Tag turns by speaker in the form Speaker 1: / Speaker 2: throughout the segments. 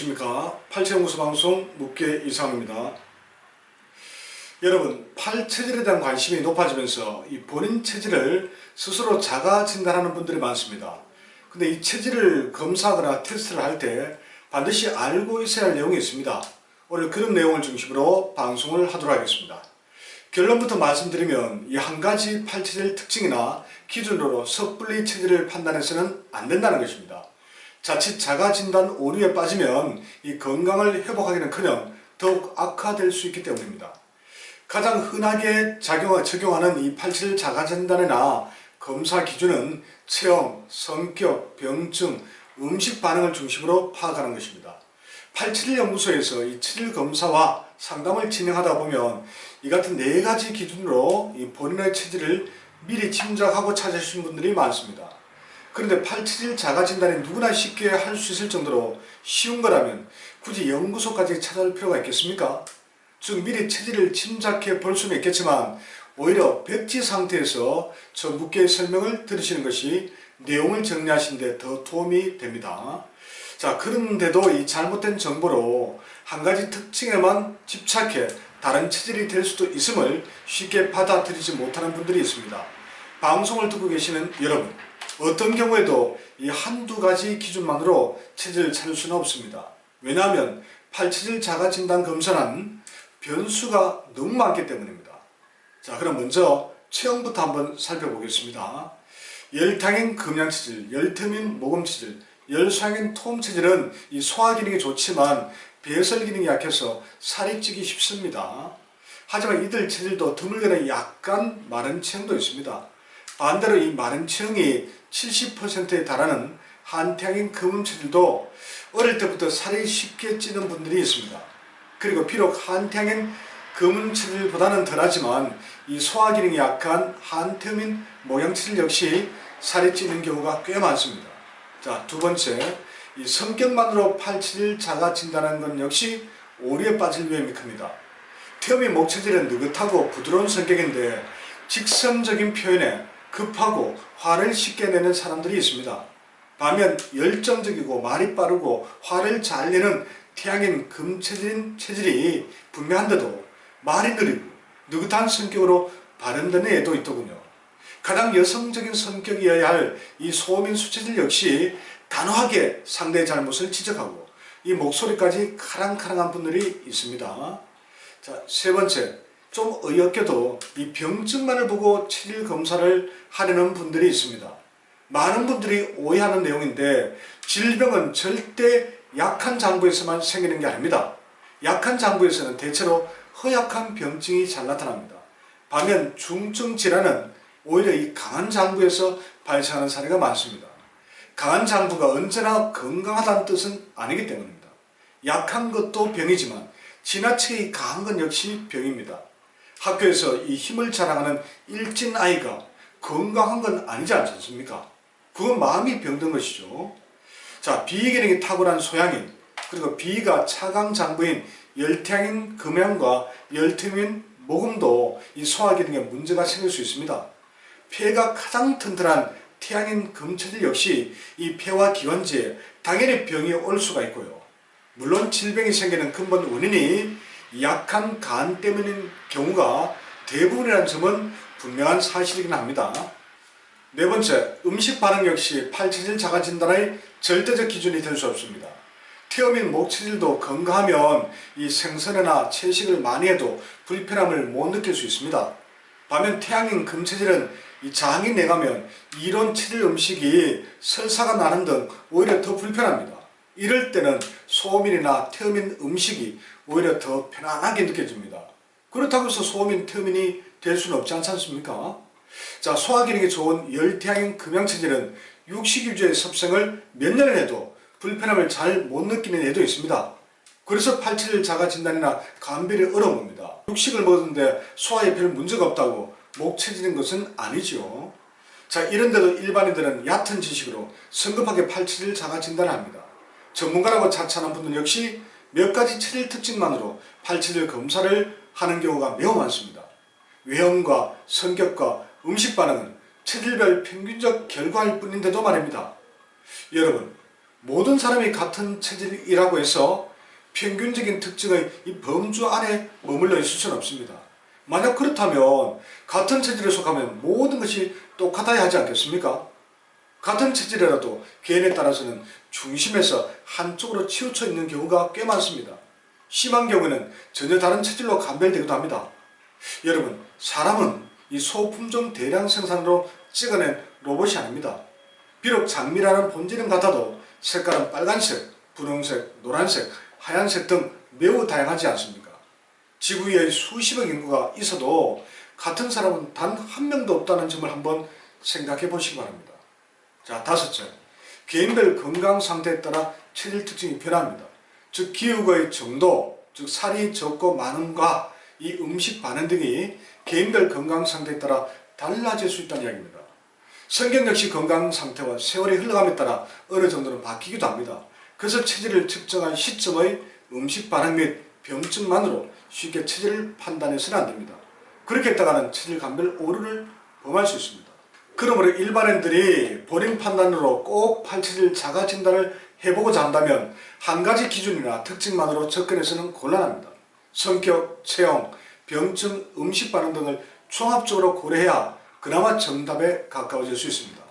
Speaker 1: 안녕하십니까. 팔체연구소 방송 묵계 이상입니다. 여러분, 팔 체질에 대한 관심이 높아지면서 이 본인 체질을 스스로 자가 진단하는 분들이 많습니다. 근데 이 체질을 검사하거나 테스트를 할 때 반드시 알고 있어야 할 내용이 있습니다. 오늘 그런 내용을 중심으로 방송을 하도록 하겠습니다. 결론부터 말씀드리면 이 한 가지 팔 체질 특징이나 기준으로 섣불리 체질을 판단해서는 안 된다는 것입니다. 자칫 자가진단 오류에 빠지면 이 건강을 회복하기는커녕 더욱 악화될 수 있기 때문입니다. 가장 흔하게 적용하는 이 팔체질 자가진단이나 검사 기준은 체형, 성격, 병증, 음식 반응을 중심으로 파악하는 것입니다. 팔체질연구소에서 이 체질 검사와 상담을 진행하다 보면 이 같은 4가지 기준으로 이 본인의 체질을 미리 짐작하고 찾으신 분들이 많습니다. 그런데 팔체질 자가진단이 누구나 쉽게 할 수 있을 정도로 쉬운 거라면 굳이 연구소까지 찾아올 필요가 있겠습니까? 즉 미리 체질을 짐작해 볼 수는 있겠지만 오히려 백지 상태에서 저 묵계의 설명을 들으시는 것이 내용을 정리하시는 데 더 도움이 됩니다. 자, 그런데도 이 잘못된 정보로 한 가지 특징에만 집착해 다른 체질이 될 수도 있음을 쉽게 받아들이지 못하는 분들이 있습니다. 방송을 듣고 계시는 여러분, 어떤 경우에도 이 한두 가지 기준만으로 체질을 찾을 수는 없습니다. 왜냐하면 팔체질 자가진단 검사는 변수가 너무 많기 때문입니다. 자, 그럼 먼저 체형부터 한번 살펴보겠습니다. 열탕인 금양체질, 열텀인 모금체질, 열소양인 토음체질은 이 소화기능이 좋지만 배설기능이 약해서 살이 찌기 쉽습니다. 하지만 이들 체질도 드물게는 약간 마른 체형도 있습니다. 반대로 이 마른 체형이 70%에 달하는 한태양인 금음체질도 어릴 때부터 살이 쉽게 찌는 분들이 있습니다. 그리고 비록 한태양인 금음체질보다는 덜하지만 이 소화기능이 약한 한태음인 모양체질 역시 살이 찌는 경우가 꽤 많습니다. 자, 두 번째, 이 성격만으로 팔체질 자가 진단하는 건 역시 오류에 빠질 위험이 큽니다. 태음인 목체질은 느긋하고 부드러운 성격인데 직선적인 표현에 급하고 화를 쉽게 내는 사람들이 있습니다. 반면 열정적이고 말이 빠르고 화를 잘 내는 태양인 금체질인 체질이 분명한데도 말이 느리고 느긋한 성격으로 발현되는 애도 있더군요. 가장 여성적인 성격이어야 할 이 소음인 수체질 역시 단호하게 상대의 잘못을 지적하고 이 목소리까지 카랑카랑한 분들이 있습니다. 자, 세 번째, 좀 어이없게도 이 병증만을 보고 체질 검사를 하려는 분들이 있습니다. 많은 분들이 오해하는 내용인데 질병은 절대 약한 장부에서만 생기는 게 아닙니다. 약한 장부에서는 대체로 허약한 병증이 잘 나타납니다. 반면 중증 질환은 오히려 이 강한 장부에서 발생하는 사례가 많습니다. 강한 장부가 언제나 건강하다는 뜻은 아니기 때문입니다. 약한 것도 병이지만 지나치게 강한 건 역시 병입니다. 학교에서 이 힘을 자랑하는 일진 아이가 건강한 건 아니지 않습니까? 그건 마음이 병든 것이죠. 자, 비기능이 탁월한 소양인, 그리고 비가 차강 장부인 열태양인 금양과 열텀인 모금도 이 소화기능에 문제가 생길 수 있습니다. 폐가 가장 튼튼한 태양인 금체질 역시 이 폐와 기관지에 당연히 병이 올 수가 있고요. 물론 질병이 생기는 근본 원인이 약한 간 때문인 경우가 대부분이라는 점은 분명한 사실이긴 합니다. 네 번째, 음식 반응 역시 팔체질 자가진단의 절대적 기준이 될 수 없습니다. 태음인 목체질도 건강하면 이 생선이나 채식을 많이 해도 불편함을 못 느낄 수 있습니다. 반면 태양인 금체질은 이 장이 내가면 이런 체질 음식이 설사가 나는 등 오히려 더 불편합니다. 이럴 때는 소음인이나 태음인 음식이 오히려 더 편안하게 느껴집니다. 그렇다고 해서 소음인, 태음인이 될 수는 없지 않습니까? 자, 소화기능이 좋은 열태양인 금양체질은 육식유지의 섭생을 몇 년을 해도 불편함을 잘 못 느끼는 애도 있습니다. 그래서 팔체질 자가진단이나 감별이 어려운 겁니다. 육식을 먹었는데 소화에 별 문제가 없다고 목체질인 것은 아니죠. 자, 이런데도 일반인들은 얕은 지식으로 성급하게 팔체질 자가진단을 합니다. 전문가라고 자처하는 분들 역시 몇 가지 체질 특징만으로 팔체질 검사를 하는 경우가 매우 많습니다. 외형과 성격과 음식 반응은 체질별 평균적 결과일 뿐인데도 말입니다. 여러분, 모든 사람이 같은 체질이라고 해서 평균적인 특징의 이 범주 안에 머물러 있을 수는 없습니다. 만약 그렇다면 같은 체질에 속하면 모든 것이 똑같아야 하지 않겠습니까? 같은 체질이라도 개인에 따라서는 중심에서 한쪽으로 치우쳐 있는 경우가 꽤 많습니다. 심한 경우는 전혀 다른 체질로 감별되기도 합니다. 여러분, 사람은 이 소품종 대량 생산으로 찍어낸 로봇이 아닙니다. 비록 장미라는 본질은 같아도 색깔은 빨간색, 분홍색, 노란색, 하얀색 등 매우 다양하지 않습니까? 지구 위에 수십억 인구가 있어도 같은 사람은 단 한 명도 없다는 점을 한번 생각해 보시기 바랍니다. 자, 다섯째, 개인별 건강 상태에 따라 체질 특징이 변합니다. 즉 기후의 정도, 즉 살이 적고 많음과 이 음식 반응 등이 개인별 건강 상태에 따라 달라질 수 있다는 이야기입니다. 성격 역시 건강 상태와 세월이 흘러감에 따라 어느 정도는 바뀌기도 합니다. 그래서 체질을 측정한 시점의 음식 반응 및 병증만으로 쉽게 체질을 판단해서는 안됩니다. 그렇게 했다가는 체질 감별 오류를 범할 수 있습니다. 그러므로 일반인들이 본인 판단으로 꼭 팔체질 자가 진단을 해보고자 한다면 한 가지 기준이나 특징만으로 접근해서는 곤란합니다. 성격, 체형, 병증, 음식 반응 등을 종합적으로 고려해야 그나마 정답에 가까워질 수 있습니다.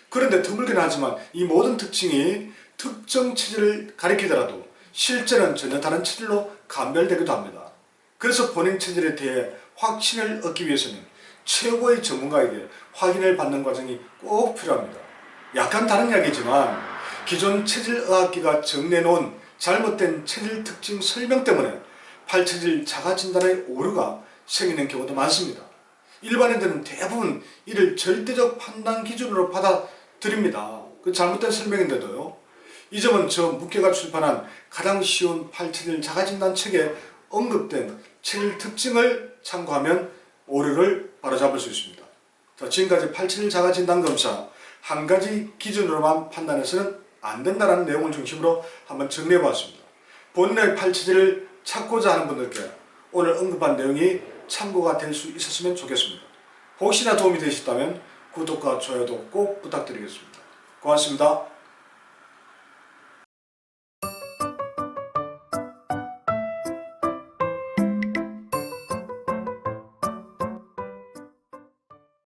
Speaker 1: 그런데 드물긴 하지만 이 모든 특징이 특정 체질을 가리키더라도 실제는 전혀 다른 체질로 감별되기도 합니다. 그래서 본인 체질에 대해 확신을 얻기 위해서는 최고의 전문가에게 확인을 받는 과정이 꼭 필요합니다. 약간 다른 이야기지만 기존 체질의학계가 정리해놓은 잘못된 체질 특징 설명 때문에 팔체질 자가진단의 오류가 생기는 경우도 많습니다. 일반인들은 대부분 이를 절대적 판단 기준으로 받아들입니다. 그 잘못된 설명인데도요. 이 점은 저 묵계가 출판한 가장 쉬운 팔체질 자가진단 책에 언급된 체질 특징을 참고하면 오류를 바로잡을 수 있습니다. 자, 지금까지 팔체질 자가진단 검사 한 가지 기준으로만 판단해서는 안 된다는 내용을 중심으로 한번 정리해 보았습니다. 본인의 팔체질을 찾고자 하는 분들께 오늘 언급한 내용이 참고가 될 수 있었으면 좋겠습니다. 혹시나 도움이 되셨다면 구독과 좋아요도 꼭 부탁드리겠습니다. 고맙습니다.